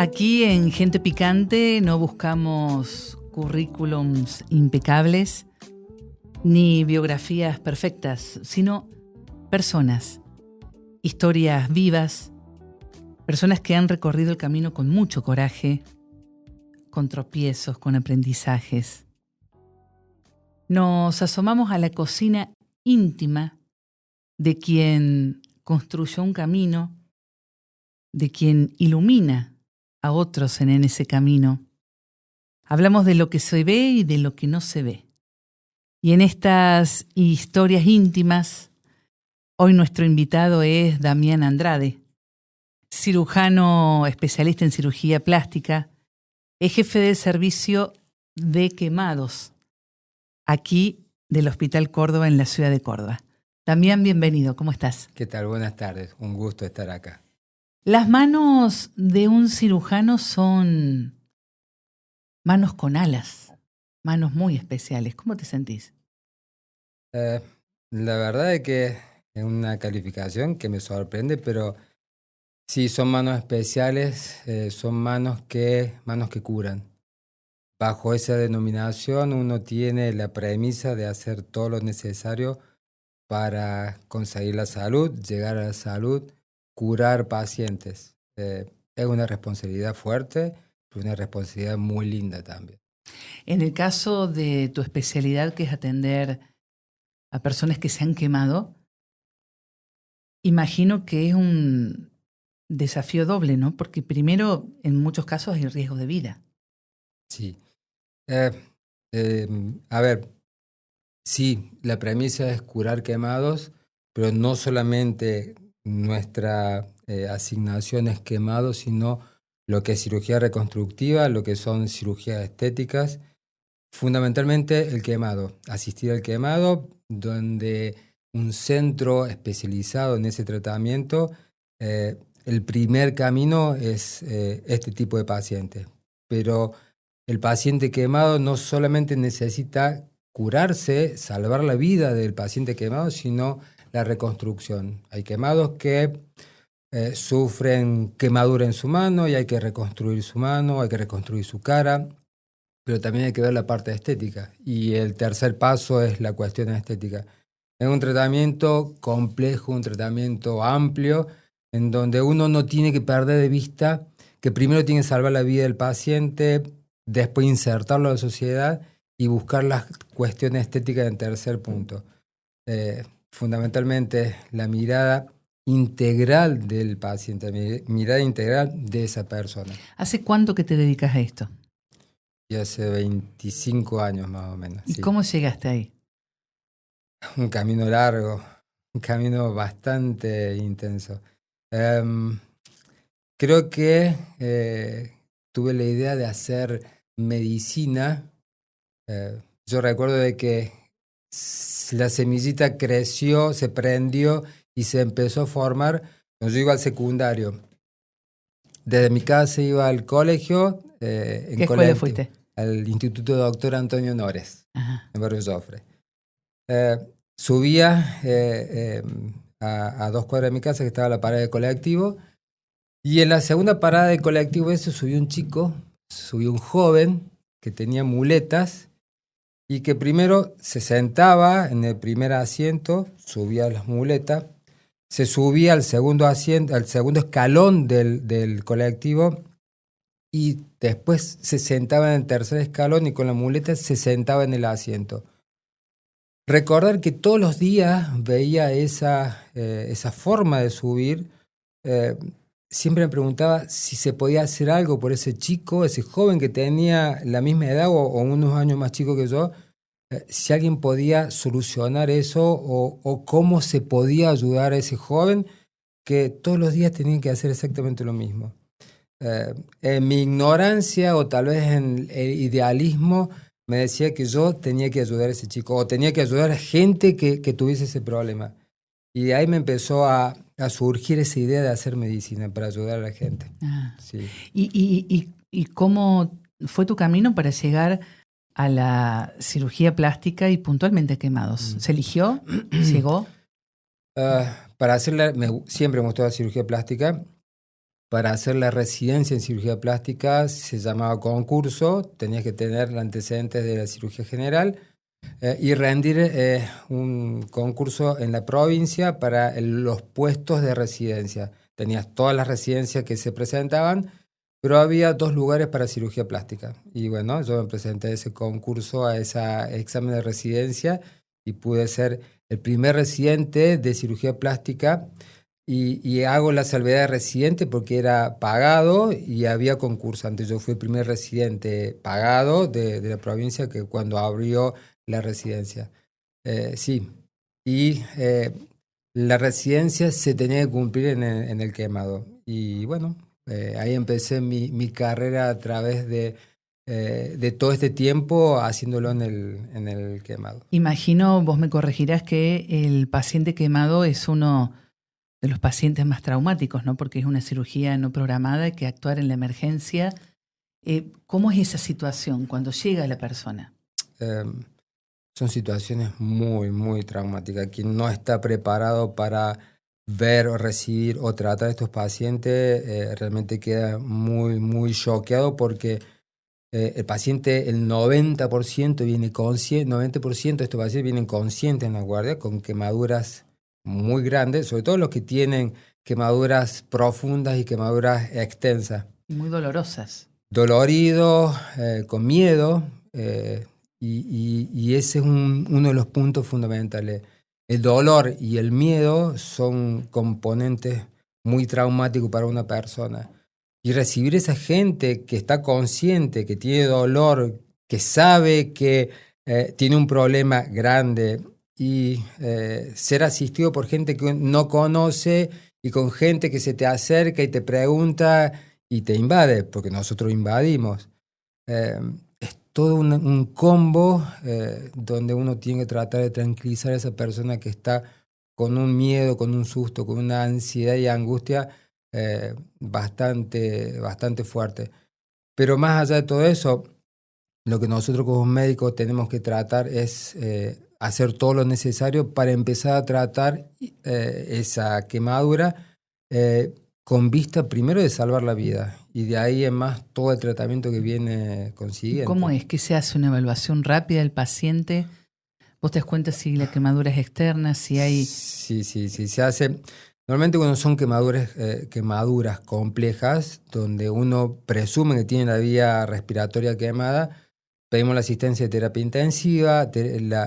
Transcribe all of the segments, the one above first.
Aquí en Gente Picante no buscamos currículums impecables ni biografías perfectas, sino personas, historias vivas, personas que han recorrido el camino con mucho coraje, con tropiezos, con aprendizajes. Nos asomamos a la cocina íntima de quien construyó un camino, de quien ilumina a otros en ese camino. Hablamos de lo que se ve y de lo que no se ve. Y en estas historias íntimas, hoy nuestro invitado es Damián Andrade, cirujano especialista en cirugía plástica, es jefe del servicio de quemados, aquí del Hospital Córdoba en la ciudad de Córdoba. Damián, bienvenido, ¿cómo estás? ¿Qué tal? Buenas tardes, un gusto estar acá. Las manos de un cirujano son manos con alas, manos muy especiales. ¿Cómo te sentís? La verdad es que es una calificación que me sorprende, pero sí, son manos especiales, son manos que curan. Bajo esa denominación uno tiene la premisa de hacer todo lo necesario para conseguir la salud, llegar a la salud, curar pacientes. Es una responsabilidad fuerte, pero una responsabilidad muy linda también. En el caso de tu especialidad, que es atender a personas que se han quemado, imagino que es un desafío doble, ¿no? Porque primero, en muchos casos hay riesgo de vida. Sí. A ver, sí, la premisa es curar quemados, pero no solamente nuestra asignación es quemados, sino lo que es cirugía reconstructiva, lo que son cirugías estéticas, fundamentalmente el quemado, asistir al quemado, donde un centro especializado en ese tratamiento, el primer camino es este tipo de pacientes. Pero el paciente quemado no solamente necesita curarse, salvar la vida del paciente quemado, sino la reconstrucción. Hay quemados que sufren quemadura en su mano y hay que reconstruir su mano, hay que reconstruir su cara, pero también hay que ver la parte estética. Y el tercer paso es la cuestión estética. Es un tratamiento complejo, un tratamiento amplio, en donde uno no tiene que perder de vista que primero tiene que salvar la vida del paciente, después insertarlo a la sociedad y buscar las cuestiones estéticas en tercer punto. Fundamentalmente la mirada integral del paciente, mirada integral de esa persona. ¿Hace cuánto que te dedicas a esto? Y hace 25 años más o menos. ¿Y sí. cómo llegaste ahí? Un camino largo, un camino bastante intenso. Creo que tuve la idea de hacer medicina. Yo recuerdo de que la semillita creció, se prendió y se empezó a formar cuando yo iba al secundario. Desde mi casa iba al colegio. ¿Qué escuela fuiste? Al Instituto Doctor Antonio Nores, Ajá. en Barrio Jofre. Subía a 2 cuadras de mi casa, que estaba la parada de colectivo, y en la segunda parada de colectivo ese subió un chico, subió un joven que tenía muletas y que primero se sentaba en el primer asiento, subía las muletas, se subía al segundo asiento, al segundo escalón del colectivo y después se sentaba en el tercer escalón y con la muleta se sentaba en el asiento. Recordar que todos los días veía esa forma de subir, siempre me preguntaba si se podía hacer algo por ese chico, ese joven que tenía la misma edad o unos años más chico que yo, si alguien podía solucionar eso o cómo se podía ayudar a ese joven que todos los días tenía que hacer exactamente lo mismo. En mi ignorancia o tal vez en el idealismo me decía que yo tenía que ayudar a ese chico o tenía que ayudar a gente que tuviese ese problema. Y de ahí me empezó a surgir esa idea de hacer medicina para ayudar a la gente. Ah. Sí. ¿Y cómo fue tu camino para llegar a la cirugía plástica y puntualmente a quemados? ¿Se eligió? ¿Llegó? Para hacerla, siempre me gustó la cirugía plástica. para hacer la residencia en cirugía plástica se llamaba concurso, tenías que tener los antecedentes de la cirugía general y rendir un concurso en la provincia para los puestos de residencia. Tenías todas las residencias que se presentaban, pero había 2 lugares para cirugía plástica. Y bueno, yo me presenté a ese concurso, a ese examen de residencia y pude ser el primer residente de cirugía plástica. Y hago la salvedad de residente porque era pagado y había concursantes. Yo fui el primer residente pagado de la provincia que cuando abrió la residencia. Sí, y la residencia se tenía que cumplir en el quemado. Y bueno, ahí empecé mi carrera a través de todo este tiempo haciéndolo en el quemado. Imagino, vos me corregirás, que el paciente quemado es uno de los pacientes más traumáticos, ¿no? Porque es una cirugía no programada, hay que actuar en la emergencia. ¿Cómo es esa situación cuando llega la persona? Son situaciones muy, muy traumáticas. Quien no está preparado para ver o recibir o tratar a estos pacientes realmente queda muy, muy choqueado porque el paciente, el 90% viene consciente, 90% de estos pacientes vienen conscientes en la guardia con quemaduras muy grandes, sobre todo los que tienen quemaduras profundas y quemaduras extensas. Y muy dolorosas. Doloridos, con miedo, y ese es uno de los puntos fundamentales. El dolor y el miedo son componentes muy traumáticos para una persona. Y recibir esa gente que está consciente, que tiene dolor, que sabe que tiene un problema grande, y ser asistido por gente que no conoce y con gente que se te acerca y te pregunta y te invade, porque nosotros invadimos. Es todo un combo donde uno tiene que tratar de tranquilizar a esa persona que está con un miedo, con un susto, con una ansiedad y angustia bastante fuerte. Pero más allá de todo eso, lo que nosotros como médicos tenemos que tratar es hacer todo lo necesario para empezar a tratar esa quemadura con vista primero de salvar la vida y de ahí en más todo el tratamiento que viene consiguiente. ¿Cómo es que se hace una evaluación rápida del paciente? ¿Vos te das cuenta si la quemadura es externa, si hay...? Sí, se hace. Normalmente cuando son quemaduras complejas, donde uno presume que tiene la vía respiratoria quemada, pedimos la asistencia de terapia intensiva,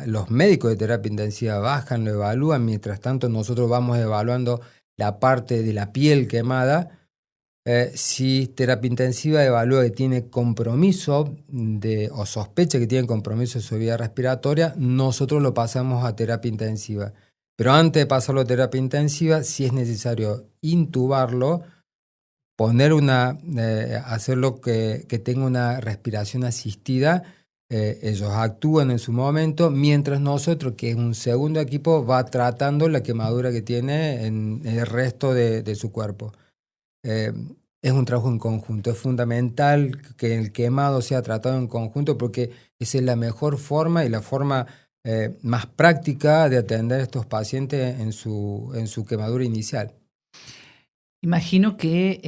los médicos de terapia intensiva bajan, lo evalúan, mientras tanto nosotros vamos evaluando la parte de la piel quemada. Si terapia intensiva evalúa que tiene compromiso o sospecha que tiene compromiso de su vía respiratoria, nosotros lo pasamos a terapia intensiva. Pero antes de pasarlo a terapia intensiva, si es necesario intubarlo, hacerlo que tenga una respiración asistida. Ellos actúan en su momento, mientras nosotros, que es un segundo equipo, va tratando la quemadura que tiene en el resto de su cuerpo. Es un trabajo en conjunto. Es fundamental que el quemado sea tratado en conjunto porque esa es la mejor forma y la forma más práctica de atender a estos pacientes en su quemadura inicial. Imagino que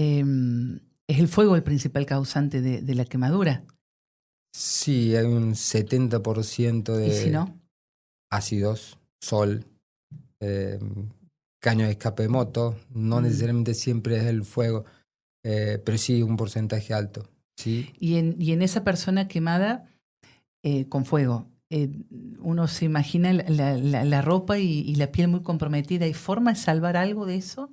es el fuego el principal causante de la quemadura. Sí, hay un 70% de ¿Y si no? ácidos, sol, caño de escape de moto. No necesariamente siempre es el fuego, pero sí un porcentaje alto. ¿Sí? Y en esa persona quemada con fuego, uno se imagina la ropa y la piel muy comprometida. ¿Hay forma de salvar algo de eso?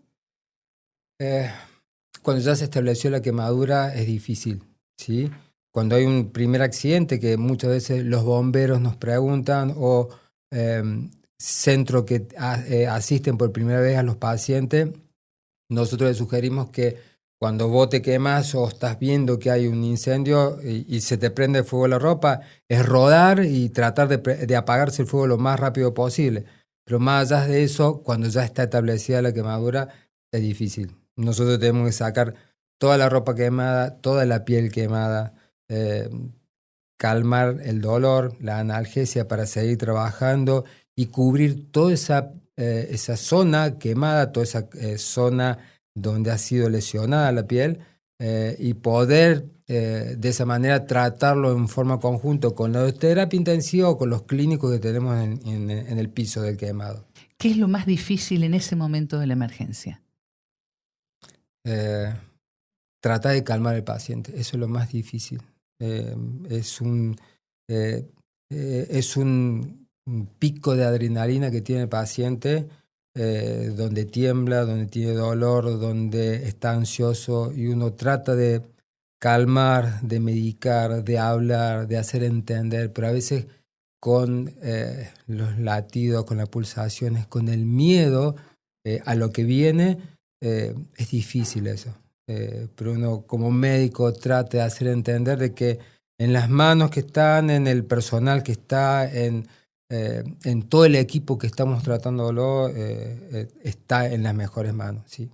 Cuando ya se estableció la quemadura es difícil, ¿sí? Cuando hay un primer accidente, que muchas veces los bomberos nos preguntan, o centros que asisten por primera vez a los pacientes, nosotros les sugerimos que cuando vos te quemas o estás viendo que hay un incendio y se te prende fuego la ropa, es rodar y tratar de apagarse el fuego lo más rápido posible. Pero más allá de eso, cuando ya está establecida la quemadura, es difícil. Nosotros tenemos que sacar toda la ropa quemada, toda la piel quemada, calmar el dolor, la analgesia para seguir trabajando y cubrir toda esa zona quemada, toda esa zona donde ha sido lesionada la piel y poder de esa manera tratarlo en forma conjunta con la terapia intensiva o con los clínicos que tenemos en el piso del quemado. ¿Qué es lo más difícil en ese momento de la emergencia? Tratar de calmar al paciente, eso es lo más difícil. Es un pico de adrenalina que tiene el paciente, donde tiembla, donde tiene dolor, donde está ansioso, y uno trata de calmar, de medicar, de hablar, de hacer entender, pero a veces con los latidos, con las pulsaciones, con el miedo a lo que viene, es difícil eso. Pero uno como médico trata de hacer entender de que en las manos que están, en el personal que está, en todo el equipo que estamos tratándolo, está en las mejores manos, sí.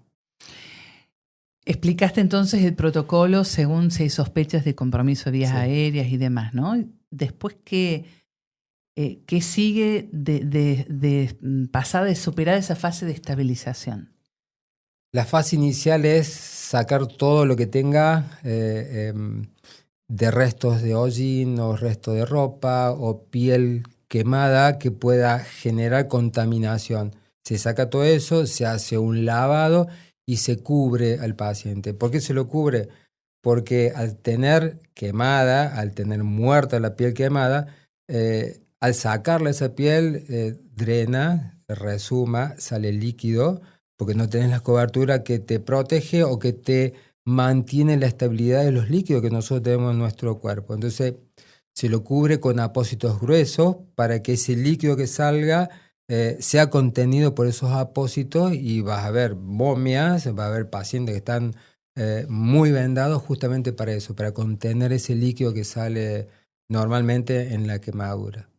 Explicaste entonces el protocolo según se sospechas de compromiso de vías Sí. aéreas y demás, ¿no? Después, ¿qué sigue de pasada, de superar esa fase de estabilización? La fase inicial es sacar todo lo que tenga de restos de hollín o restos de ropa o piel quemada que pueda generar contaminación. Se saca todo eso, se hace un lavado y se cubre al paciente. ¿Por qué se lo cubre? Porque al tener quemada, al tener muerta la piel quemada, al sacarle esa piel, drena, resuma, sale líquido, porque no tenés la cobertura que te protege o que te mantiene la estabilidad de los líquidos que nosotros tenemos en nuestro cuerpo. Entonces, se lo cubre con apósitos gruesos para que ese líquido que salga sea contenido por esos apósitos, y vas a ver momias, vas a ver pacientes que están muy vendados justamente para eso, para contener ese líquido que sale normalmente en la quemadura.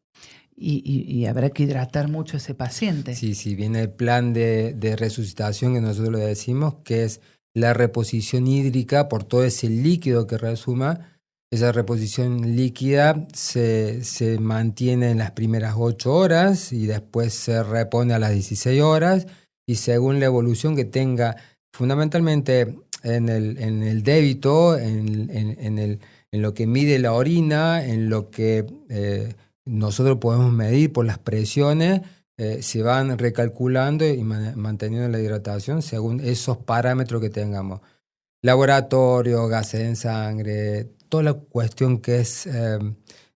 Y habrá que hidratar mucho a ese paciente. Sí, sí, viene el plan de resucitación que nosotros le decimos, que es la reposición hídrica por todo ese líquido que resuma. Esa reposición líquida se mantiene en las primeras 8 horas y después se repone a las 16 horas, y según la evolución que tenga, fundamentalmente en el débito, en lo que mide la orina, en lo que nosotros podemos medir por las presiones, se van recalculando y manteniendo la hidratación según esos parámetros que tengamos. Laboratorio, gases en sangre, toda la cuestión que es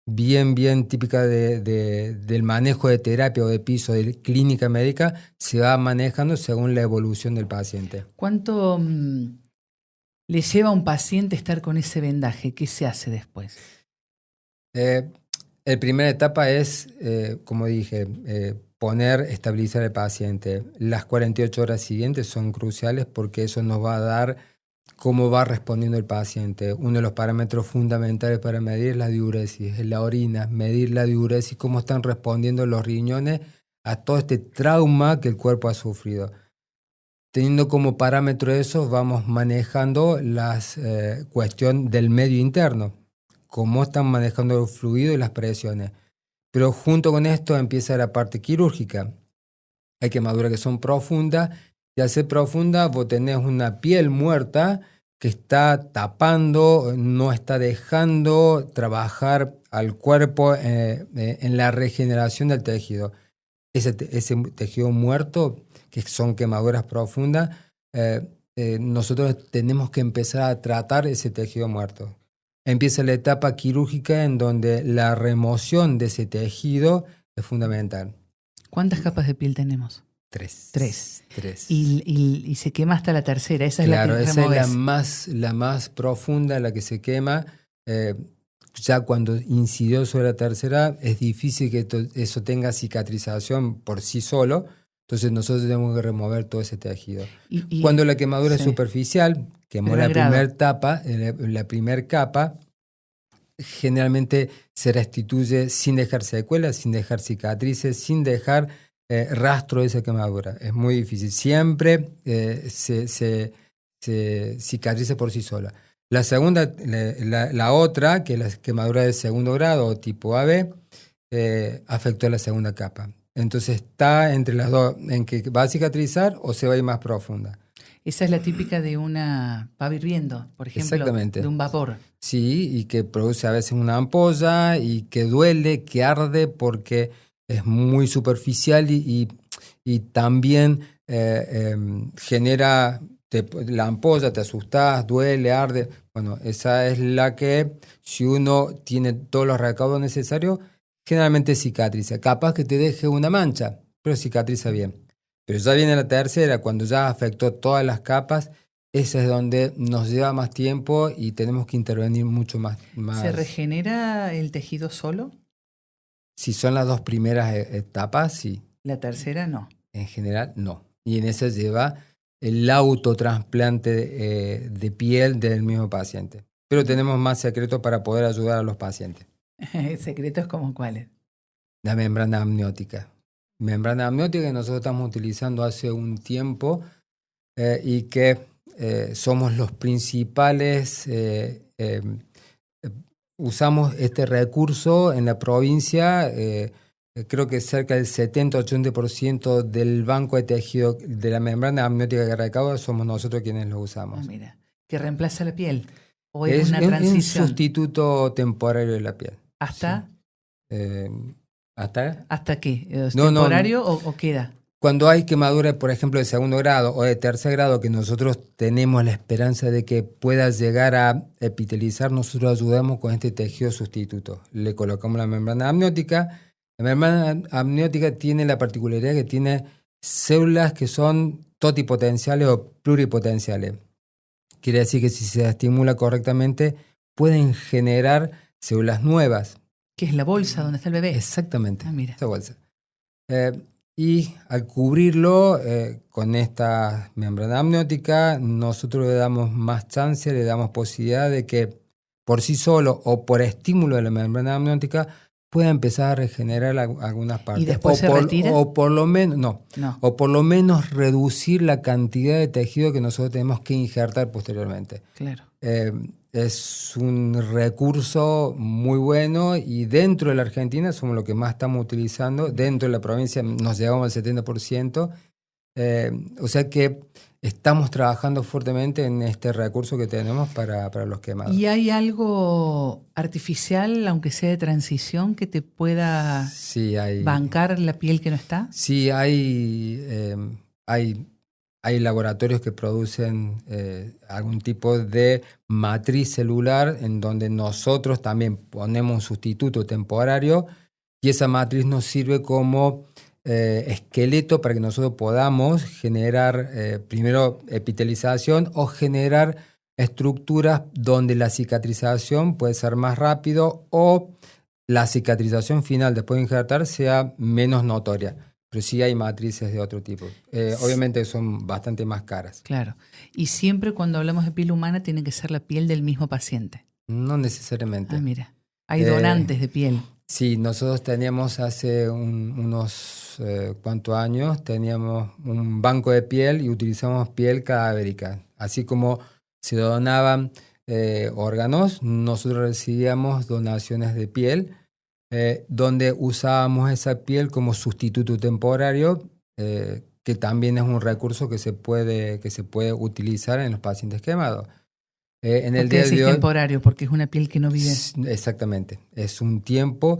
bien típica del manejo de terapia o de piso, de clínica médica, se va manejando según la evolución del paciente. ¿Cuánto le lleva a un paciente estar con ese vendaje? ¿Qué se hace después? La primera etapa es, como dije, estabilizar al paciente. Las 48 horas siguientes son cruciales porque eso nos va a dar cómo va respondiendo el paciente. Uno de los parámetros fundamentales para medir es la diuresis, es la orina, medir la diuresis, cómo están respondiendo los riñones a todo este trauma que el cuerpo ha sufrido. Teniendo como parámetro eso, vamos manejando la cuestión del medio interno, cómo están manejando los fluidos y las presiones. Pero junto con esto empieza la parte quirúrgica. Hay quemaduras que son profundas, y al ser profunda vos tenés una piel muerta que está tapando, no está dejando trabajar al cuerpo en la regeneración del tejido. Ese tejido muerto, que son quemaduras profundas, nosotros tenemos que empezar a tratar ese tejido muerto. Empieza la etapa quirúrgica en donde la remoción de ese tejido es fundamental. ¿Cuántas capas de piel tenemos? 3. 3. 3. Y se quema hasta la tercera. Esa Claro, es la que removes. Esa es la más profunda, la que se quema. Ya cuando incidió sobre la tercera, es difícil que eso tenga cicatrización por sí solo. Entonces nosotros tenemos que remover todo ese tejido. Cuando la quemadura es superficial, quemó la primera capa, generalmente se restituye sin dejar secuelas, sin dejar cicatrices, sin dejar rastro de esa quemadura. Es muy difícil. Siempre se cicatriza por sí sola. La segunda, la otra, que es la quemadura de segundo grado o tipo AB, afectó a la segunda capa. Entonces está entre las dos, en que va a cicatrizar o se va a ir más profunda. Esa es la típica de una pava hirviendo, por ejemplo, Exactamente. de un vapor. Sí, y que produce a veces una ampolla y que duele, que arde porque es muy superficial y también genera, la ampolla, te asustás, duele, arde. Bueno, esa es la que, si uno tiene todos los recaudos necesarios, generalmente cicatriza. Capaz que te deje una mancha, pero cicatriza bien. Pero ya viene la tercera, cuando ya afectó todas las capas. Ese es donde nos lleva más tiempo y tenemos que intervenir mucho más. ¿Se regenera el tejido solo? Si son las dos primeras etapas, sí. La tercera no. En general, no. Y en esa lleva el autotrasplante de piel del mismo paciente. Pero tenemos más secretos para poder ayudar a los pacientes. ¿Secretos como cuáles? La membrana amniótica. Membrana amniótica que nosotros estamos utilizando hace un tiempo y que somos los principales, usamos este recurso en la provincia, creo que cerca del 70-80% del banco de tejido de la membrana amniótica que recauda somos nosotros quienes lo usamos. Ah, mira, que reemplaza la piel. ¿O Es una transición? un sustituto temporario de la piel. ¿Hasta? Sí. ¿Hasta? ¿Hasta qué? ¿Es No, temporario o queda? Cuando hay quemadura, por ejemplo, de segundo grado o de tercer grado, que nosotros tenemos la esperanza de que pueda llegar a epitelizar, nosotros ayudamos con este tejido sustituto. Le colocamos la membrana amniótica. La membrana amniótica tiene la particularidad que tiene células que son totipotenciales o pluripotenciales. Quiere decir que si se estimula correctamente, pueden generar células nuevas. ¿Qué es la bolsa donde está el bebé? Exactamente, mira. esa bolsa. Y al cubrirlo con esta membrana amniótica, nosotros le damos más chance, le damos posibilidad de que por sí solo o por estímulo de la membrana amniótica pueda empezar a regenerar algunas partes. ¿Y después se retira? O por lo menos, no. O por lo menos reducir la cantidad de tejido que nosotros tenemos que injertar posteriormente. Claro. Es un recurso muy bueno y dentro de la Argentina somos lo que más estamos utilizando. Dentro de la provincia nos llegamos al 70%. O sea que estamos trabajando fuertemente en este recurso que tenemos para los quemados. ¿Y hay algo artificial, aunque sea de transición, que te pueda bancar la piel que no está? Sí, hay laboratorios que producen algún tipo de matriz celular en donde nosotros también ponemos un sustituto temporario y esa matriz nos sirve como esqueleto para que nosotros podamos generar primero epitelización o generar estructuras donde la cicatrización puede ser más rápido o la cicatrización final después de injertar sea menos notoria. Pero sí hay matrices de otro tipo. Obviamente son bastante más caras. Claro. Y siempre cuando hablamos de piel humana tiene que ser la piel del mismo paciente. No necesariamente. Ah, mira. Hay donantes de piel. Sí, nosotros teníamos hace unos cuantos años, teníamos un banco de piel y utilizamos piel cadavérica. Así como se donaban órganos, nosotros recibíamos donaciones de piel, donde usábamos esa piel como sustituto temporario, que también es un recurso que se puede utilizar en los pacientes quemados. En el día de hoy, temporario, porque es una piel que no vive. Exactamente, es un tiempo.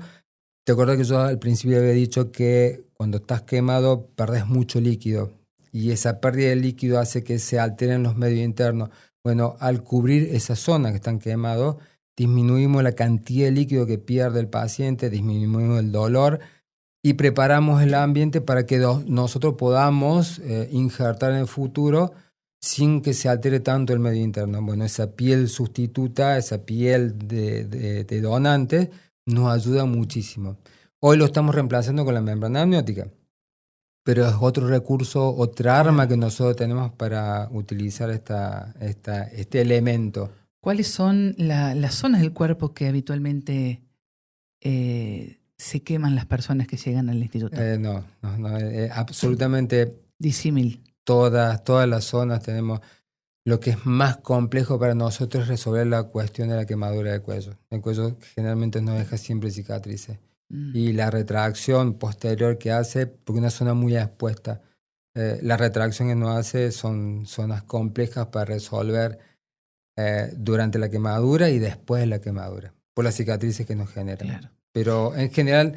¿Te acuerdas que yo al principio había dicho que cuando estás quemado perdés mucho líquido? Y esa pérdida de líquido hace que se alteren los medios internos. Bueno, al cubrir esa zona que están quemados, disminuimos la cantidad de líquido que pierde el paciente, disminuimos el dolor y preparamos el ambiente para que nosotros podamos injertar en el futuro sin que se altere tanto el medio interno. Bueno, esa piel sustituta, esa piel de donante, nos ayuda muchísimo. Hoy lo estamos reemplazando con la membrana amniótica, pero es otro recurso, otra arma que nosotros tenemos para utilizar este elemento. ¿Cuáles son las zonas del cuerpo que habitualmente se queman las personas que llegan al instituto? No, absolutamente. Disímil. Todas las zonas tenemos. Lo que es más complejo para nosotros es resolver la cuestión de la quemadura del cuello. El cuello generalmente nos deja siempre cicatrices. Y la retracción posterior que hace, porque es una zona muy expuesta. la retracción que nos hace son zonas complejas para resolver durante la quemadura y después de la quemadura, por las cicatrices que nos generan. Claro. Pero en general,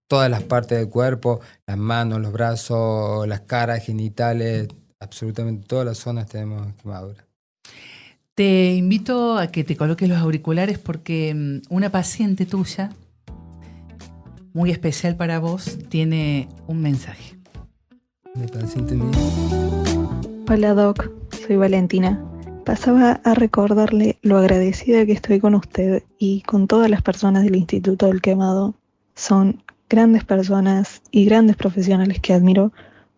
todas las partes del cuerpo, las manos, los brazos, las caras, genitales, absolutamente todas las zonas tenemos quemadura. Te invito a que te coloques los auriculares porque una paciente tuya, muy especial para vos, tiene un mensaje. Mi paciente mía. Hola Doc, soy Valentina. Pasaba a recordarle lo agradecida que estoy con usted y con todas las personas del Instituto del Quemado. Son grandes personas y grandes profesionales que admiro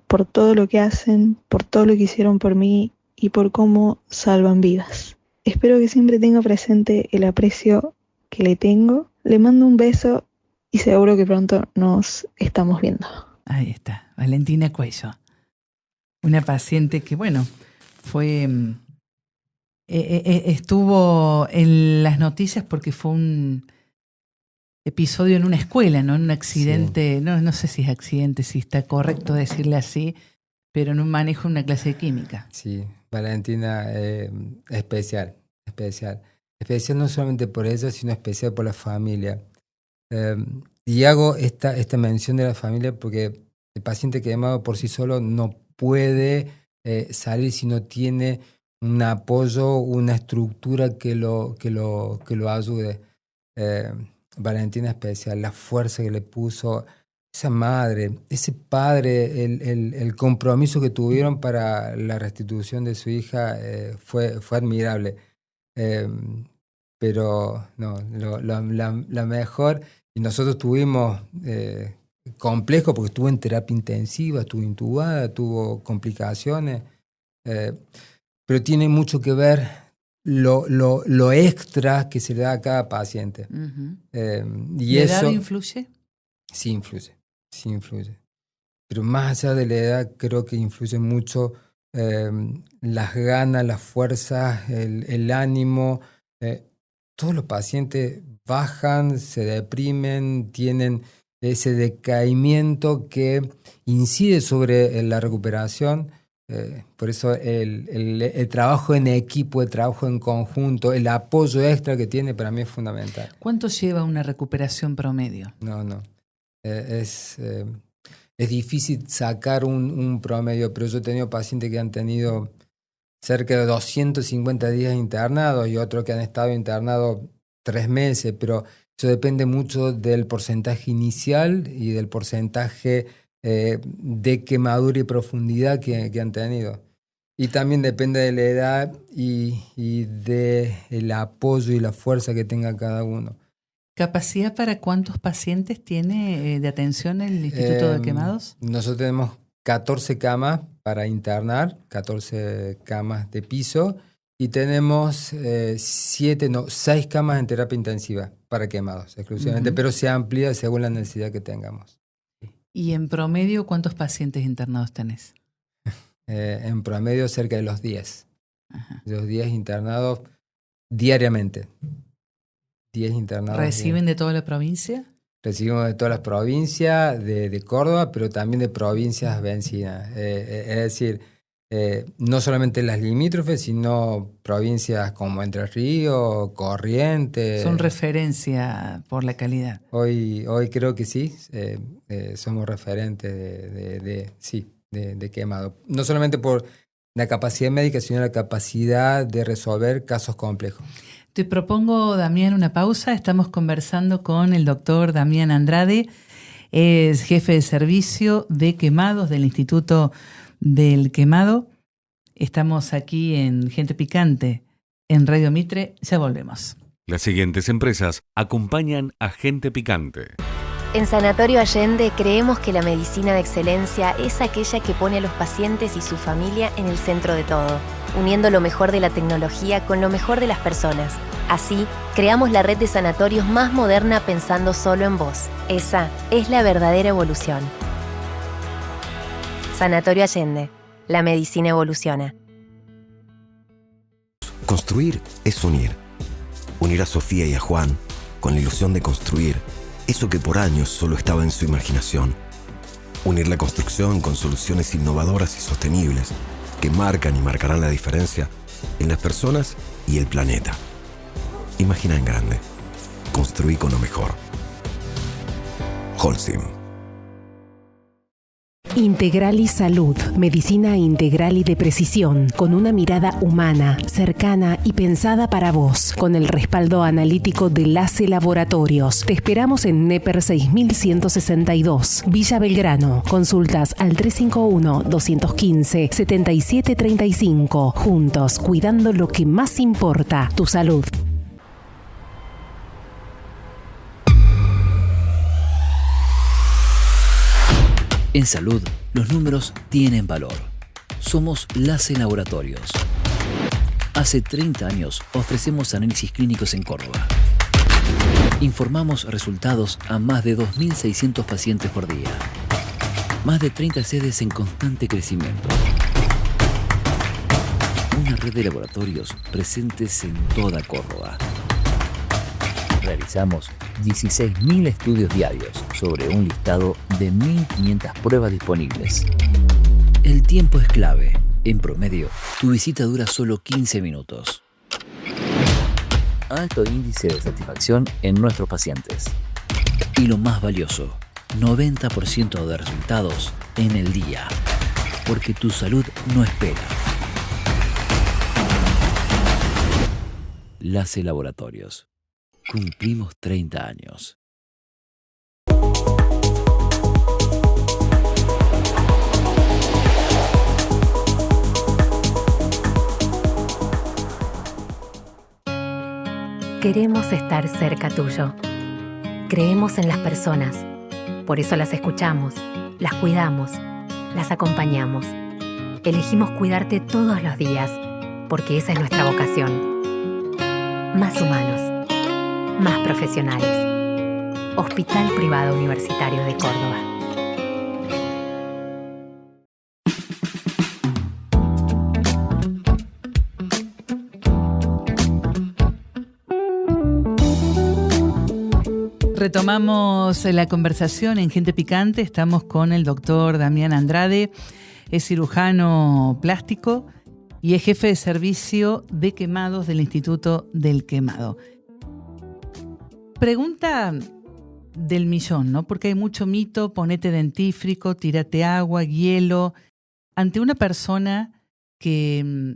por todo lo que hacen, por todo lo que hicieron por mí y por cómo salvan vidas. Espero que siempre tenga presente el aprecio que le tengo. Le mando un beso y seguro que pronto nos estamos viendo. Ahí está, Valentina Cuello. Una paciente que, bueno, estuvo en las noticias porque fue un episodio en una escuela, ¿no? En un accidente, sí. No sé si es accidente, si está correcto decirle así, pero en un manejo de una clase de química. Sí, Valentina, especial no solamente por ella, sino especial por la familia. Y hago esta mención de la familia porque el paciente quemado por sí solo no puede salir si no tiene un apoyo, una estructura que lo ayude. Valentina especial, la fuerza que le puso esa madre, ese padre, el compromiso que tuvieron para la restitución de su hija fue admirable. Pero no, la mejor, y nosotros tuvimos complejo porque estuvo en terapia intensiva, estuvo intubada, tuvo complicaciones, pero tiene mucho que ver lo extra que se le da a cada paciente. Uh-huh. Y ¿La eso edad influye? Sí influye. Pero más allá de la edad, creo que influye mucho las ganas, las fuerzas, el ánimo. Todos los pacientes bajan, se deprimen, tienen ese decaimiento que incide sobre la recuperación. Por eso el trabajo en equipo, el trabajo en conjunto, el apoyo extra que tiene para mí es fundamental. ¿Cuánto lleva una recuperación promedio? No. Es difícil sacar un promedio, pero yo he tenido pacientes que han tenido cerca de 250 días internados y otros que han estado internados 3 meses, pero eso depende mucho del porcentaje inicial y del porcentaje de quemadura y profundidad que han tenido. Y también depende de la edad y del apoyo y la fuerza que tenga cada uno. ¿Capacidad para cuántos pacientes tiene de atención el Instituto de Quemados? Nosotros tenemos 14 camas para internar, 14 camas de piso y tenemos 6 camas en terapia intensiva para quemados exclusivamente, uh-huh. Pero se amplía según la necesidad que tengamos. ¿Y en promedio cuántos pacientes internados tenés? En promedio cerca de los 10. Ajá. Los 10 internados diariamente. 10 internados. ¿Reciben de toda la provincia? Recibimos de todas las provincias, de Córdoba, pero también de provincias vecinas. Es decir, no solamente las limítrofes, sino provincias como Entre Ríos, Corrientes. Son referencia por la calidad. Hoy creo que sí, somos referentes de quemado. No solamente por la capacidad médica, sino la capacidad de resolver casos complejos. Te propongo, Damián, una pausa. Estamos conversando con el doctor Damián Andrade, es jefe de servicio de quemados del Instituto del Quemado. Estamos aquí en Gente Picante, en Radio Mitre. Ya volvemos. Las siguientes empresas acompañan a Gente Picante. En Sanatorio Allende creemos que la medicina de excelencia es aquella que pone a los pacientes y su familia en el centro de todo, uniendo lo mejor de la tecnología con lo mejor de las personas. Así, creamos la red de sanatorios más moderna pensando solo en vos. Esa es la verdadera evolución. Sanatorio Allende. La medicina evoluciona. Construir es unir. Unir a Sofía y a Juan con la ilusión de construir eso que por años solo estaba en su imaginación. Unir la construcción con soluciones innovadoras y sostenibles que marcan y marcarán la diferencia en las personas y el planeta. Imagina en grande. Construí con lo mejor. Holcim. Integrali Salud, medicina integral y de precisión, con una mirada humana, cercana y pensada para vos, con el respaldo analítico de LACE Laboratorios. Te esperamos en Neper 6162, Villa Belgrano. Consultas al 351-215-7735. Juntos, cuidando lo que más importa, tu salud. En salud, los números tienen valor. Somos LACE Laboratorios. Hace 30 años ofrecemos análisis clínicos en Córdoba. Informamos resultados a más de 2.600 pacientes por día. Más de 30 sedes en constante crecimiento. Una red de laboratorios presentes en toda Córdoba. Realizamos 16.000 estudios diarios sobre un listado de 1.500 pruebas disponibles. El tiempo es clave. En promedio, tu visita dura solo 15 minutos. Alto índice de satisfacción en nuestros pacientes. Y lo más valioso, 90% de resultados en el día. Porque tu salud no espera. LACE Laboratorios. Cumplimos 30 años. Queremos estar cerca tuyo. Creemos en las personas. Por eso las escuchamos, las cuidamos, las acompañamos. Elegimos cuidarte todos los días, porque esa es nuestra vocación. Más humanos. Más profesionales. Hospital Privado Universitario de Córdoba. Retomamos la conversación en Gente Picante. Estamos con el doctor Damián Andrade. Es cirujano plástico y es jefe de servicio de quemados del Instituto del Quemado. Pregunta del millón, ¿no? Porque hay mucho mito, ponete dentífrico, tírate agua, hielo. Ante una persona que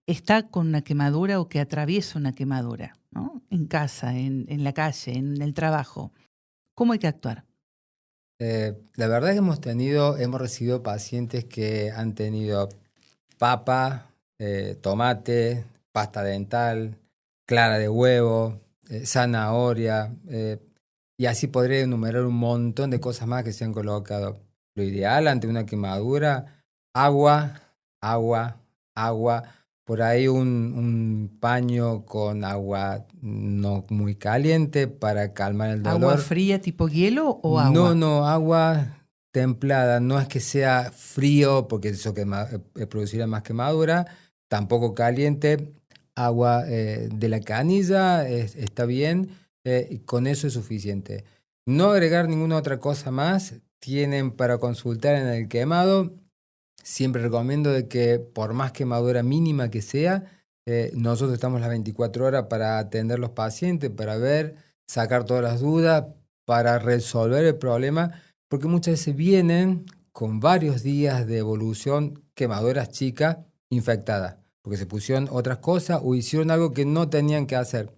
está con una quemadura o que atraviesa una quemadura, ¿no? En casa, en la calle, en el trabajo, ¿cómo hay que actuar? La verdad es que hemos recibido pacientes que han tenido papa, tomate, pasta dental, clara de huevo, zanahoria, y así podría enumerar un montón de cosas más que se han colocado. Lo ideal ante una quemadura, agua, por ahí un paño con agua no muy caliente para calmar el dolor. ¿Agua fría tipo hielo o agua? No, agua templada. No es que sea frío porque eso producirá más quemadura, tampoco caliente. Agua de la canilla está bien, y con eso es suficiente. No agregar ninguna otra cosa más. Tienen para consultar en el quemado. Siempre recomiendo de que por más quemadura mínima que sea, nosotros estamos las 24 horas para atender los pacientes, para ver, sacar todas las dudas, para resolver el problema, porque muchas veces vienen con varios días de evolución quemaduras chicas infectadas, porque se pusieron otras cosas o hicieron algo que no tenían que hacer.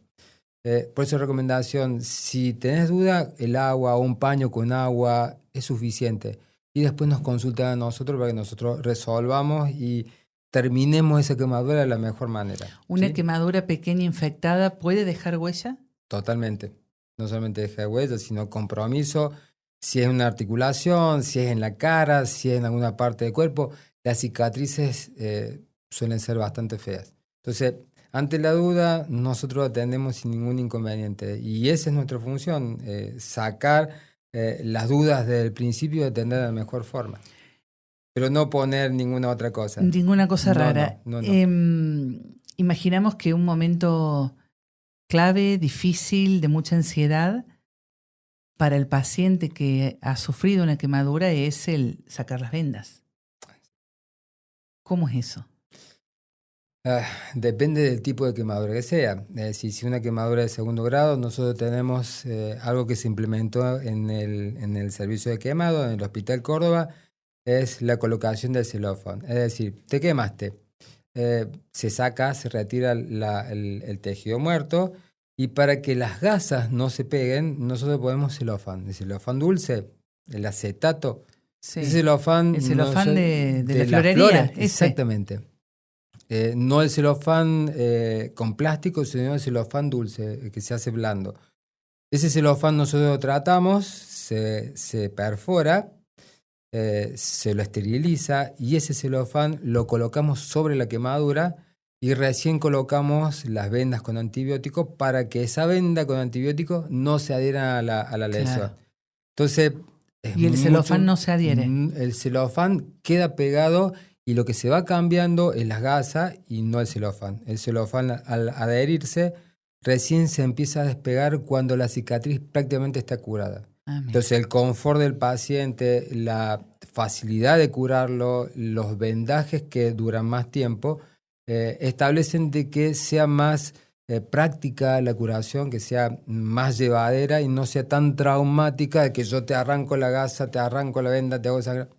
Por eso recomendación, si tenés duda, el agua o un paño con agua es suficiente. Y después nos consultan a nosotros para que nosotros resolvamos y terminemos esa quemadura de la mejor manera. ¿Una quemadura pequeña infectada puede dejar huella? Totalmente. No solamente deja huella, sino compromiso. Si es una articulación, si es en la cara, si es en alguna parte del cuerpo, las cicatrices suelen ser bastante feas. Entonces, ante la duda, nosotros atendemos sin ningún inconveniente. Y esa es nuestra función, sacar las dudas desde el principio y atender de la mejor forma. Pero no poner ninguna otra cosa. Ninguna cosa rara. No. Imaginamos que un momento clave, difícil, de mucha ansiedad, para el paciente que ha sufrido una quemadura es el sacar las vendas. ¿Cómo es eso? Depende del tipo de quemadura que sea. Si una quemadura de segundo grado, nosotros tenemos algo que se implementó en el servicio de quemado, en el Hospital Córdoba, es la colocación del celofán. Es decir, te quemaste, se saca, se retira el tejido muerto, y para que las gasas no se peguen, nosotros ponemos celofán. El celofán dulce, el acetato. Sí. Ese celofán, el celofán de la las florería. flores, exactamente. No el celofán con plástico, sino el celofán dulce, que se hace blando. Ese celofán nosotros lo tratamos, se perfora, se lo esteriliza, y ese celofán lo colocamos sobre la quemadura y recién colocamos las vendas con antibiótico para que esa venda con antibiótico no se adhiera a la lesión. Claro. Entonces, y el celofán no se adhiere. El celofán queda pegado, y lo que se va cambiando es las gasas y no el celofán. El celofán, al adherirse, recién se empieza a despegar cuando la cicatriz prácticamente está curada. Entonces, el confort del paciente, la facilidad de curarlo, los vendajes que duran más tiempo, establecen de que sea más práctica la curación, que sea más llevadera y no sea tan traumática de que yo te arranco la gasa, te arranco la venda, te hago sangrar.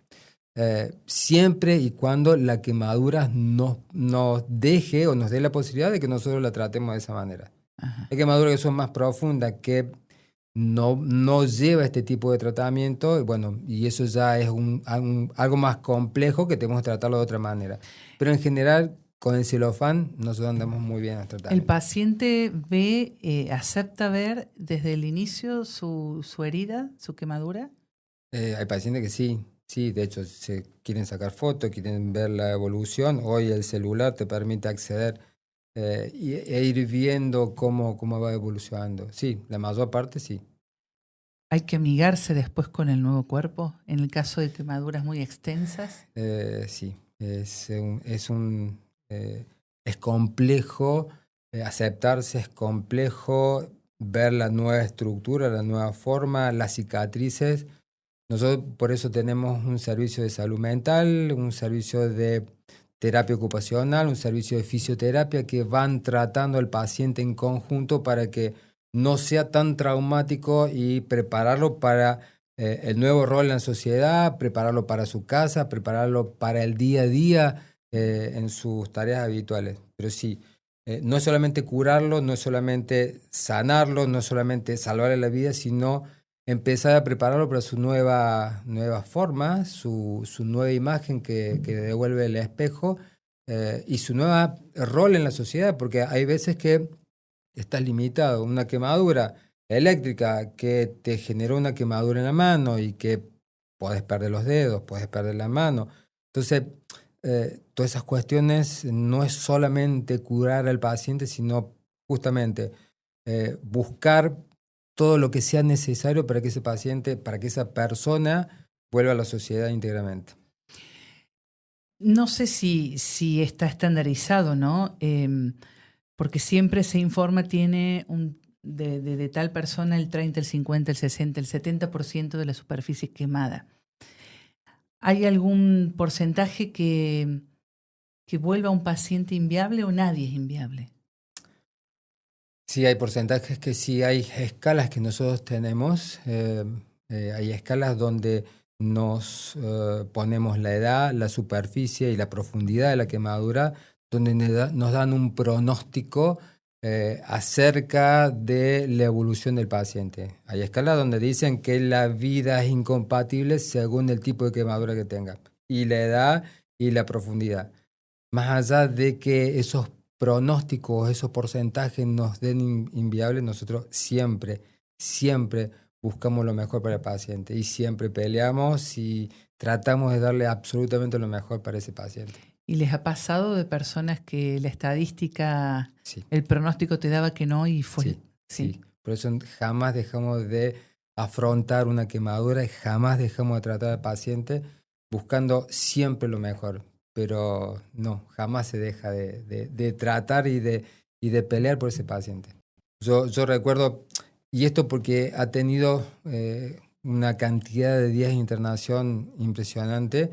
Siempre y cuando la quemadura nos deje o nos dé la posibilidad de que nosotros la tratemos de esa manera. Ajá. Hay quemaduras que son más profundas, que no lleva este tipo de tratamiento, y bueno, y eso ya es algo más complejo que tenemos que tratarlo de otra manera. Pero en general, con el celofán nosotros andamos muy bien a tratar. ¿El paciente acepta ver desde el inicio su herida, su quemadura? Hay pacientes que sí, de hecho se quieren sacar fotos, quieren ver la evolución. Hoy el celular te permite acceder e ir viendo cómo va evolucionando. Sí, la mayor parte sí. ¿Hay que amigarse después con el nuevo cuerpo en el caso de quemaduras muy extensas? Sí, es complejo aceptarse, es complejo ver la nueva estructura, la nueva forma, las cicatrices. Nosotros por eso tenemos un servicio de salud mental, un servicio de terapia ocupacional, un servicio de fisioterapia, que van tratando al paciente en conjunto para que no sea tan traumático, y prepararlo para el nuevo rol en la sociedad, prepararlo para su casa, prepararlo para el día a día en sus tareas habituales. Pero sí, no es solamente curarlo, no es solamente sanarlo, no es solamente salvarle la vida, sino empezar a prepararlo para su nueva forma, su nueva imagen que devuelve el espejo, y su nuevo rol en la sociedad, porque hay veces que estás limitado. Una quemadura eléctrica que te generó una quemadura en la mano y que podés perder los dedos, podés perder la mano. Entonces, todas esas cuestiones no es solamente curar al paciente, sino justamente buscar todo lo que sea necesario para que ese paciente, para que esa persona vuelva a la sociedad íntegramente. No sé si está estandarizado, ¿no? Porque siempre se informa, tiene de tal persona el 30, el 50, el 60, el 70% de la superficie quemada. ¿Hay algún porcentaje que vuelva a un paciente inviable, o nadie es inviable? Sí, hay porcentajes que sí, hay escalas que nosotros tenemos. Hay escalas donde nos ponemos la edad, la superficie y la profundidad de la quemadura, donde nos dan un pronóstico acerca de la evolución del paciente. Hay escalas donde dicen que la vida es incompatible según el tipo de quemadura que tenga, y la edad y la profundidad. Más allá de que esos pronósticos, esos porcentajes nos den inviables, nosotros siempre buscamos lo mejor para el paciente, y siempre peleamos y tratamos de darle absolutamente lo mejor para ese paciente. ¿Y les ha pasado de personas que la estadística, sí, el pronóstico te daba que no y fue? Sí. Por eso jamás dejamos de afrontar una quemadura y jamás dejamos de tratar al paciente, buscando siempre lo mejor. Pero no, jamás se deja de tratar y de pelear por ese paciente. Yo recuerdo Y esto porque ha tenido una cantidad de días de internación impresionante.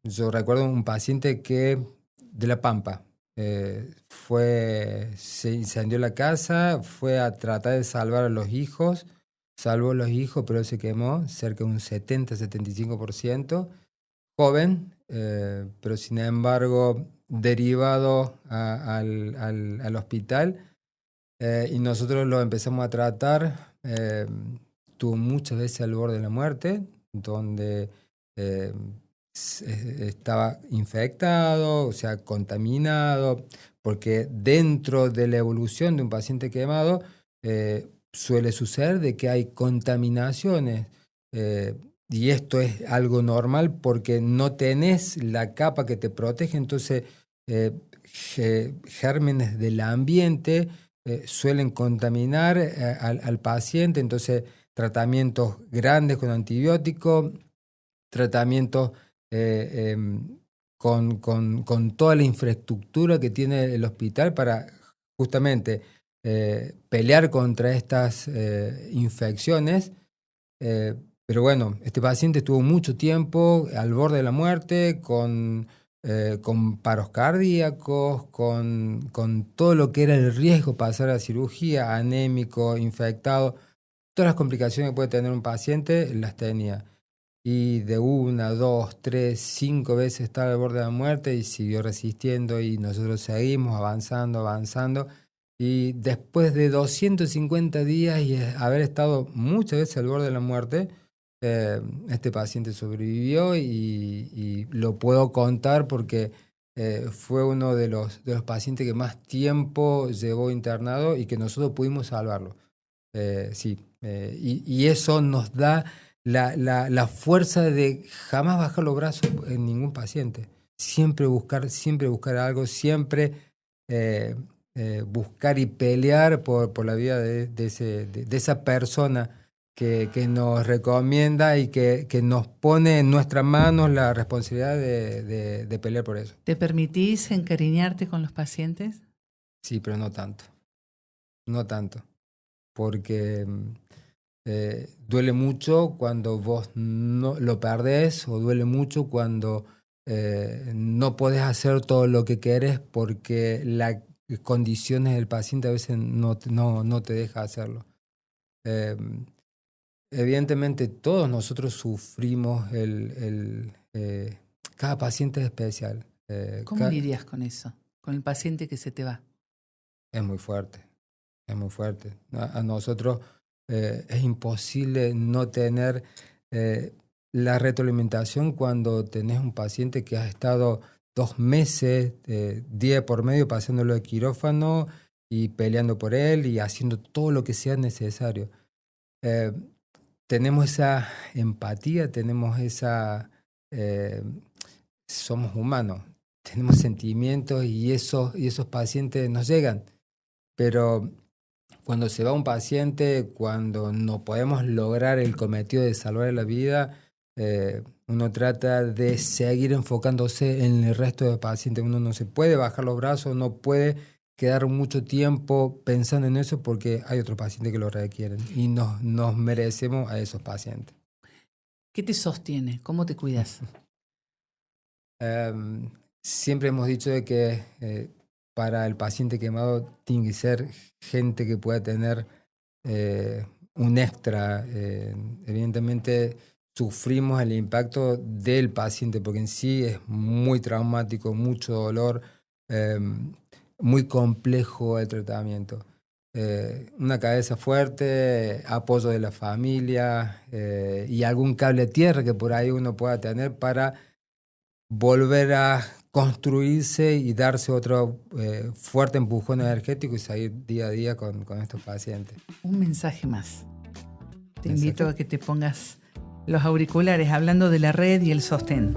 Yo recuerdo un paciente que de La Pampa se incendió la casa, fue a tratar de salvar a los hijos, salvó a los hijos, pero se quemó cerca de un 70-75%. Joven, pero sin embargo derivado al hospital. Y nosotros lo empezamos a tratar. Tuvo muchas veces al borde de la muerte, donde estaba infectado, o sea, contaminado, porque dentro de la evolución de un paciente quemado suele suceder de que hay contaminaciones. Y esto es algo normal porque no tenés la capa que te protege, entonces gérmenes del ambiente suelen contaminar al paciente, entonces tratamientos grandes con antibióticos, tratamientos con toda la infraestructura que tiene el hospital para justamente pelear contra estas infecciones. Pero bueno, este paciente estuvo mucho tiempo al borde de la muerte, con paros cardíacos, con todo lo que era el riesgo para hacer la cirugía, anémico, infectado. Todas las complicaciones que puede tener un paciente las tenía. Y de 1, 2, 3, 5 veces estaba al borde de la muerte y siguió resistiendo y nosotros seguimos avanzando. Y después de 250 días y haber estado muchas veces al borde de la muerte, este paciente sobrevivió y lo puedo contar porque fue uno de los pacientes que más tiempo llevó internado y que nosotros pudimos salvarlo. Y eso nos da la fuerza de jamás bajar los brazos en ningún paciente. Siempre buscar algo, siempre buscar y pelear por la vida de esa persona que nos recomienda y que nos pone en nuestras manos la responsabilidad de pelear por eso. ¿Te permitís encariñarte con los pacientes? Sí, pero no tanto. No tanto. Porque duele mucho cuando vos no lo perdés, o duele mucho cuando no podés hacer todo lo que querés porque las condiciones del paciente a veces no te deja hacerlo. Evidentemente todos nosotros sufrimos cada paciente es especial. ¿Cómo lidias con eso? Con el paciente que se te va. Es muy fuerte. A nosotros es imposible no tener la retroalimentación cuando tenés un paciente que ha estado 2 meses, día por medio, pasándolo de quirófano y peleando por él y haciendo todo lo que sea necesario. Tenemos esa empatía, tenemos somos humanos, tenemos sentimientos y esos pacientes nos llegan. Pero cuando se va un paciente, cuando no podemos lograr el cometido de salvar la vida, uno trata de seguir enfocándose en el resto de pacientes. Uno no se puede bajar los brazos, no puede quedar mucho tiempo pensando en eso porque hay otros pacientes que lo requieren y nos merecemos a esos pacientes. ¿Qué te sostiene? ¿Cómo te cuidas? Siempre hemos dicho de que para el paciente quemado tiene que ser gente que pueda tener un extra. Evidentemente sufrimos el impacto del paciente porque en sí es muy traumático, mucho dolor, muy complejo el tratamiento. Una cabeza fuerte, apoyo de la familia y algún cable a tierra que por ahí uno pueda tener para volver a construirse y darse otro fuerte empujón energético y seguir día a día con estos pacientes. Un mensaje más. Te invito a que te pongas los auriculares hablando de la red y el sostén.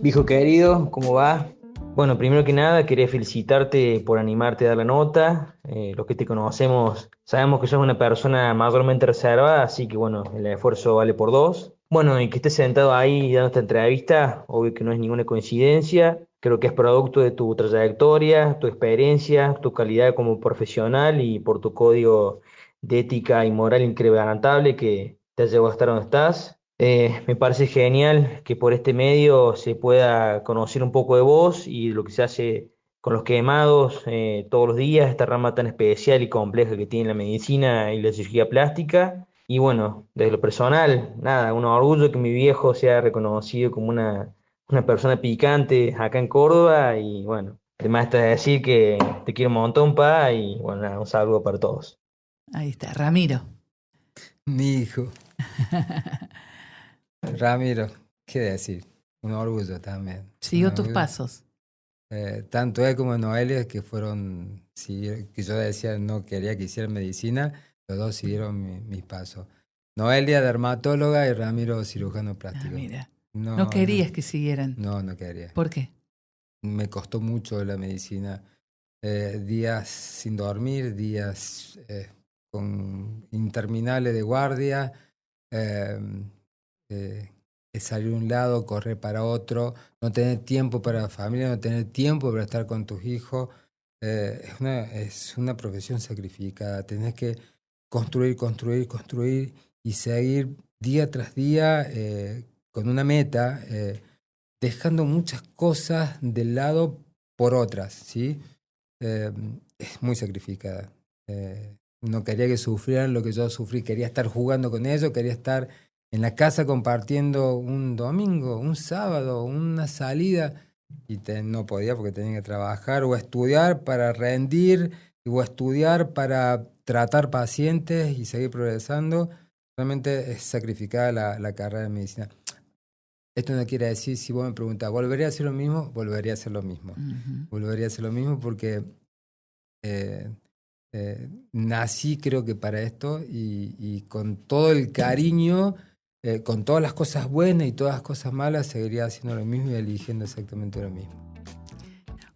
Viejo querido, ¿cómo va? Bueno, primero que nada quería felicitarte por animarte a dar la nota. Los que te conocemos sabemos que sos una persona mayormente reservada, así que bueno, el esfuerzo vale por 2. Bueno, y que estés sentado ahí dando esta entrevista, obvio que no es ninguna coincidencia. Creo que es producto de tu trayectoria, tu experiencia, tu calidad como profesional y por tu código de ética y moral inquebrantable que te ha llevado a estar donde estás. Me parece genial que por este medio se pueda conocer un poco de vos y lo que se hace con los quemados todos los días, esta rama tan especial y compleja que tiene la medicina y la cirugía plástica. Y bueno, desde lo personal, nada, un orgullo que mi viejo sea reconocido como una persona picante acá en Córdoba. Y bueno, además está de decir que te quiero un montón, pa, y bueno, nada, un saludo para todos. Ahí está, Ramiro. Mi hijo. Ramiro, ¿qué decir? Un orgullo también. Siguió Un tus orgullo. pasos. Tanto él como Noelia, que fueron, que yo decía no quería que hicieran medicina, los dos siguieron mis pasos. Noelia, dermatóloga, y Ramiro, cirujano plástico. Mira, no querías que siguieran. No quería. ¿Por qué? Me costó mucho la medicina. Días sin dormir, días con interminables de guardia, salir a un lado, correr para otro, no tener tiempo para la familia, no tener tiempo para estar con tus hijos. Es una profesión sacrificada. Tenés que construir y seguir día tras día con una meta, dejando muchas cosas de lado por otras, ¿sí? Es muy sacrificada. No quería que sufrieran lo que yo sufrí, quería estar jugando con ellos, quería estar en la casa compartiendo un domingo, un sábado, una salida, y no podía porque tenía que trabajar o estudiar para rendir, o estudiar para tratar pacientes y seguir progresando. Realmente es sacrificada la carrera de medicina. Esto no quiere decir, si vos me preguntás, ¿volvería a hacer lo mismo? Volvería a hacer lo mismo. Uh-huh. Volvería a hacer lo mismo porque nací creo que para esto y con todo el cariño, con todas las cosas buenas y todas las cosas malas, seguiría haciendo lo mismo y eligiendo exactamente lo mismo.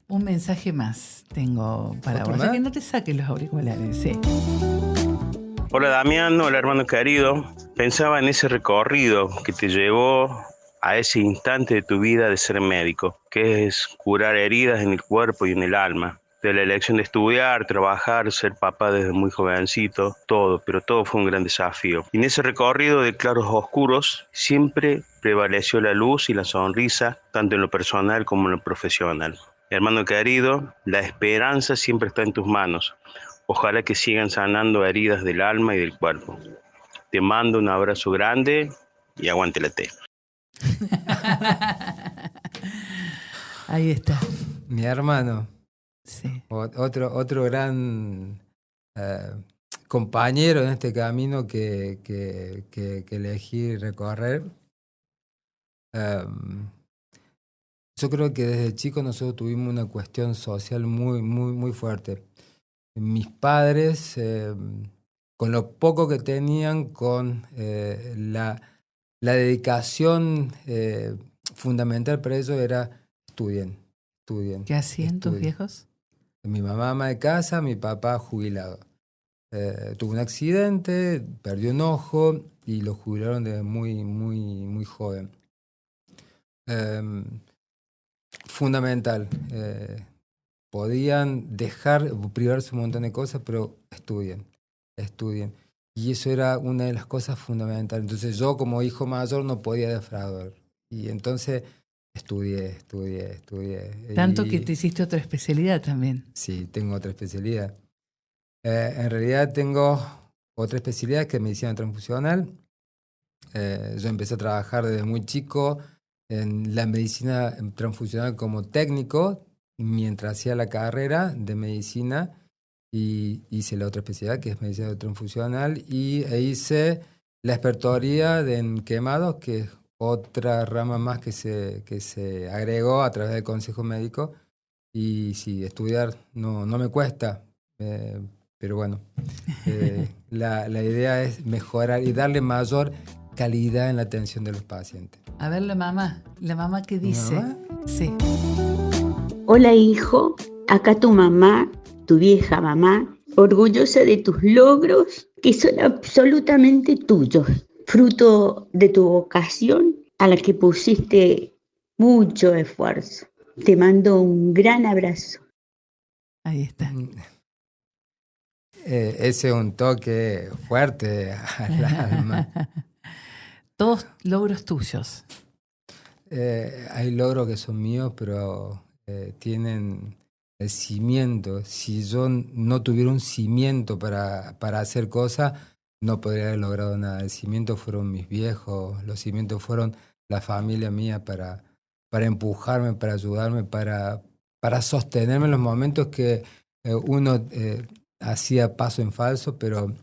Un mensaje más tengo para vos, que no te saques los auriculares. Sí. Hola Damián, hola hermano querido. Pensaba en ese recorrido que te llevó a ese instante de tu vida de ser médico, que es curar heridas en el cuerpo y en el alma. De la elección de estudiar, trabajar, ser papá desde muy jovencito, pero todo fue un gran desafío. Y en ese recorrido de claros a oscuros, siempre prevaleció la luz y la sonrisa, tanto en lo personal como en lo profesional. Hermano querido, la esperanza siempre está en tus manos. Ojalá que sigan sanando heridas del alma y del cuerpo. Te mando un abrazo grande y aguante la T. Ahí está. Mi hermano. Sí. Otro gran compañero en este camino que elegí recorrer. Yo creo que desde chico nosotros tuvimos una cuestión social muy fuerte. Mis padres, con lo poco que tenían, con la dedicación fundamental para ellos era estudien. ¿Qué hacían tus viejos? Mi mamá ama de casa, mi papá jubilado. Tuvo un accidente, perdió un ojo y lo jubilaron desde muy joven. Fundamental. Podían privarse un montón de cosas, pero estudien. Y eso era una de las cosas fundamentales. Entonces yo como hijo mayor no podía defraudar. Y entonces estudié. Tanto que te hiciste otra especialidad también. Sí, tengo otra especialidad. En realidad tengo otra especialidad que es medicina transfusional. Yo empecé a trabajar desde muy chico en la medicina transfusional como técnico, mientras hacía la carrera de medicina, y hice la otra especialidad que es medicina transfusional, y hice la expertoría en quemados, que es otra rama más que se agregó a través del Consejo Médico. Y sí, estudiar no me cuesta, pero bueno, la idea es mejorar y darle mayor calidad en la atención de los pacientes. A ver la mamá ¿qué dice? ¿Mamá? Sí. Hola hijo, acá tu mamá, tu vieja mamá, orgullosa de tus logros que son absolutamente tuyos, fruto de tu vocación a la que pusiste mucho esfuerzo. Te mando un gran abrazo. Ahí está. Ese es un toque fuerte al alma. Todos logros tuyos. Hay logros que son míos, pero tienen el cimiento. Si yo no tuviera un cimiento para hacer cosas, no podría haber logrado nada. El cimiento fueron mis viejos, los cimientos fueron la familia mía para empujarme, para ayudarme, para sostenerme en los momentos que uno hacía paso en falso, pero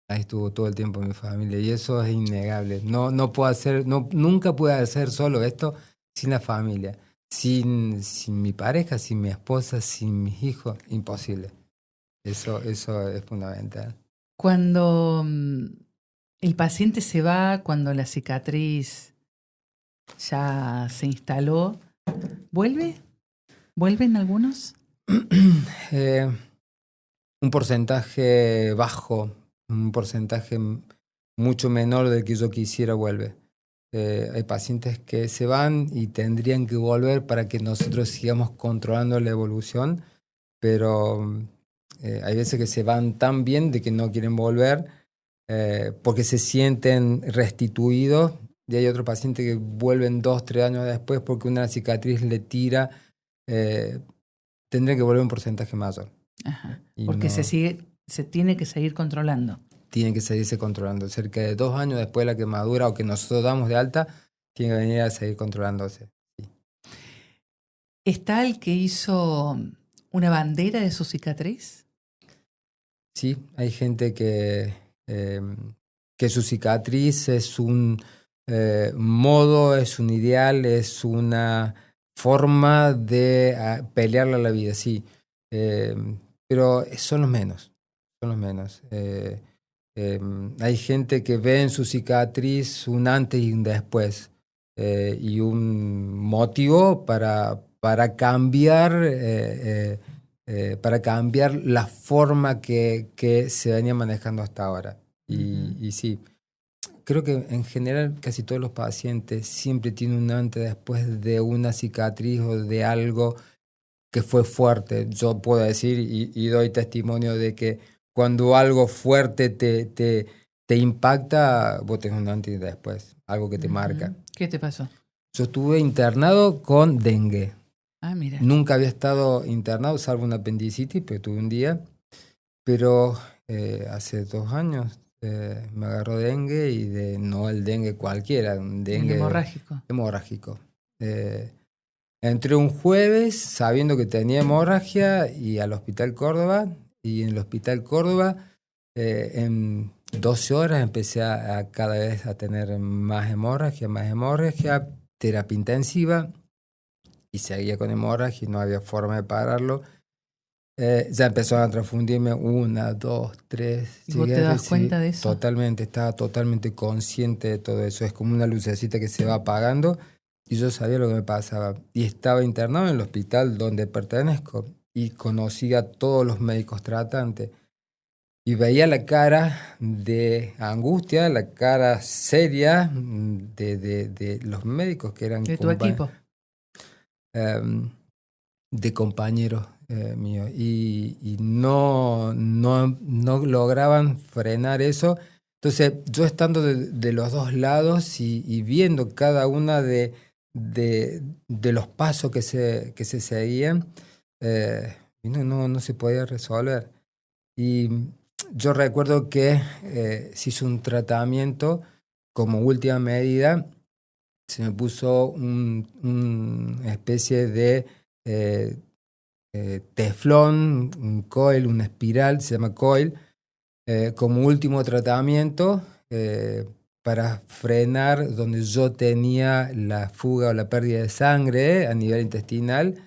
ahí estuvo todo el tiempo mi familia y eso es innegable. No puedo hacer, nunca pude hacer solo esto sin la familia, sin mi pareja, sin mi esposa, sin mis hijos, imposible. Eso es fundamental. Cuando el paciente se va, cuando la cicatriz ya se instaló, ¿vuelve? ¿Vuelven algunos? Un porcentaje bajo, un porcentaje mucho menor del que yo quisiera vuelve. Hay pacientes que se van y tendrían que volver para que nosotros sigamos controlando la evolución, pero hay veces que se van tan bien de que no quieren volver porque se sienten restituidos, y hay otros pacientes que vuelven 2, 3 años después porque una cicatriz le tira, tendrían que volver un porcentaje mayor. Ajá. Porque no, se tiene que seguir controlando. Tiene que seguirse controlando. Cerca de 2 años después de la quemadura o que nosotros damos de alta, tiene que venir a seguir controlándose. Sí. ¿Está el que hizo una bandera de su cicatriz? Sí, hay gente que su cicatriz es un modo, es un ideal, es una forma de pelearle a la vida, sí. Pero son los menos. Son los menos. Hay gente que ve en su cicatriz un antes y un después y un motivo para cambiar la forma que se venía manejando hasta ahora. Y sí, creo que en general casi todos los pacientes siempre tienen un antes y después de una cicatriz o de algo que fue fuerte. Yo puedo decir y doy testimonio de que cuando algo fuerte te impacta, vos tenés un antes y después, algo que te marca. ¿Qué te pasó? Yo estuve internado con dengue. Ah, mira. Nunca había estado internado, salvo una apendicitis, pero tuve un día. Pero hace 2 años me agarró dengue y no el dengue cualquiera, un dengue hemorrágico. Entré un jueves sabiendo que tenía hemorragia y al Hospital Córdoba. Y en el Hospital Córdoba, en 12 horas empecé a cada vez a tener más hemorragia, terapia intensiva, y seguía con hemorragia y no había forma de pararlo. Ya empezaron a transfundirme 1, 2, 3. ¿Y vos te das cuenta de eso? Totalmente, estaba totalmente consciente de todo eso. Es como una lucecita que se va apagando y yo sabía lo que me pasaba. Y estaba internado en el hospital donde pertenezco y conocía a todos los médicos tratantes. Y veía la cara de angustia, la cara seria de los médicos que eran... De tu equipo. De compañeros míos. Y no lograban frenar eso. Entonces, yo estando de los dos lados y viendo cada una de los pasos que se seguían, no se podía resolver. Y yo recuerdo que se hizo un tratamiento como última medida. Se me puso una especie de teflón, un coil, una espiral, se llama coil, como último tratamiento para frenar donde yo tenía la fuga o la pérdida de sangre a nivel intestinal.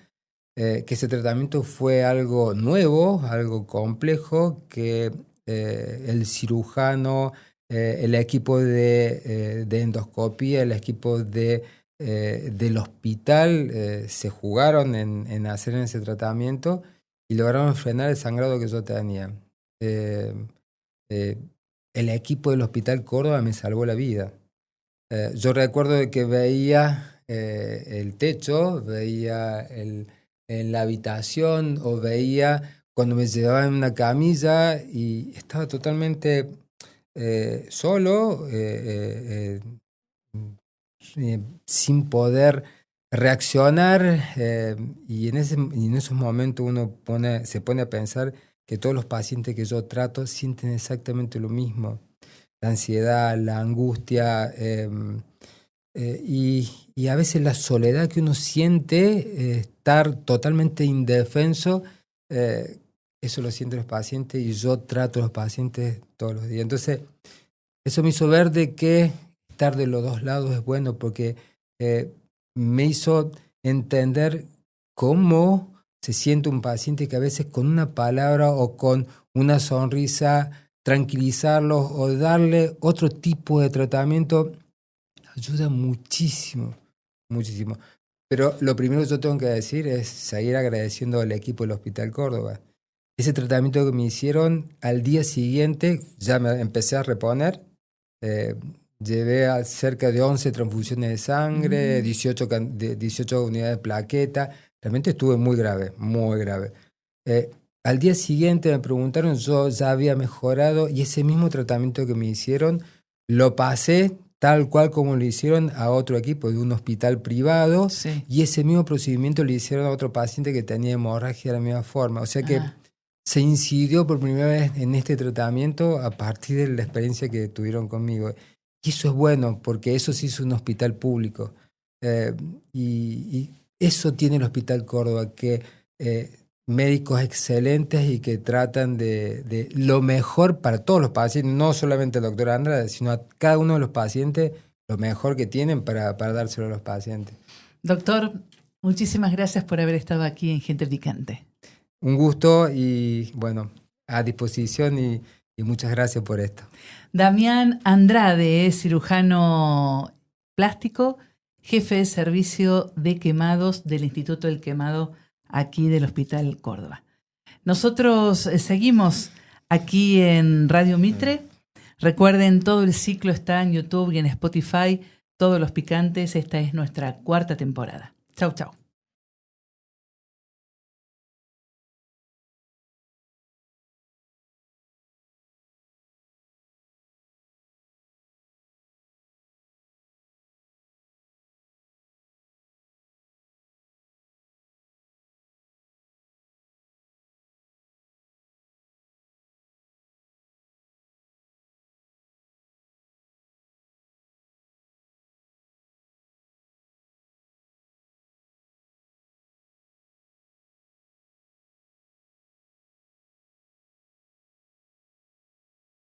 Que ese tratamiento fue algo nuevo, algo complejo, que el cirujano, el equipo de endoscopía, el equipo del hospital se jugaron en hacer ese tratamiento y lograron frenar el sangrado que yo tenía. El equipo del Hospital Córdoba me salvó la vida. Yo recuerdo de que veía el techo, veía en la habitación o veía cuando me llevaban en una camilla y estaba totalmente solo, sin poder reaccionar y en esos momentos uno se pone a pensar que todos los pacientes que yo trato sienten exactamente lo mismo. La ansiedad, la angustia y a veces la soledad que uno siente, estar totalmente indefenso, eso lo sienten los pacientes y yo trato a los pacientes todos los días. Entonces, eso me hizo ver de que estar de los dos lados es bueno porque me hizo entender cómo se siente un paciente que a veces con una palabra o con una sonrisa tranquilizarlos o darle otro tipo de tratamiento ayuda muchísimo, muchísimo. Pero lo primero que yo tengo que decir es seguir agradeciendo al equipo del Hospital Córdoba. Ese tratamiento que me hicieron, al día siguiente ya me empecé a reponer. Llevé a cerca de 11 transfusiones de sangre, 18 unidades de plaqueta. Realmente estuve muy grave, muy grave. Al día siguiente me preguntaron, yo ya había mejorado y ese mismo tratamiento que me hicieron lo pasé tal cual como lo hicieron a otro equipo de un hospital privado y ese mismo procedimiento le hicieron a otro paciente que tenía hemorragia de la misma forma. O sea que se incidió por primera vez en este tratamiento a partir de la experiencia que tuvieron conmigo. Y eso es bueno porque eso se hizo en un hospital público. Y eso tiene el Hospital Córdoba, que médicos excelentes y que tratan de lo mejor para todos los pacientes, no solamente al doctor Andrade, sino a cada uno de los pacientes, lo mejor que tienen para dárselo a los pacientes. Doctor, muchísimas gracias por haber estado aquí en Gente Picante. Un gusto y bueno, a disposición y muchas gracias por esto. Damián Andrade es cirujano plástico, jefe de servicio de quemados del Instituto del Quemado aquí del Hospital Córdoba. Nosotros seguimos aquí en Radio Mitre. Recuerden, todo el ciclo está en YouTube y en Spotify. Todos los picantes, esta es nuestra 4ª temporada. Chau, chau.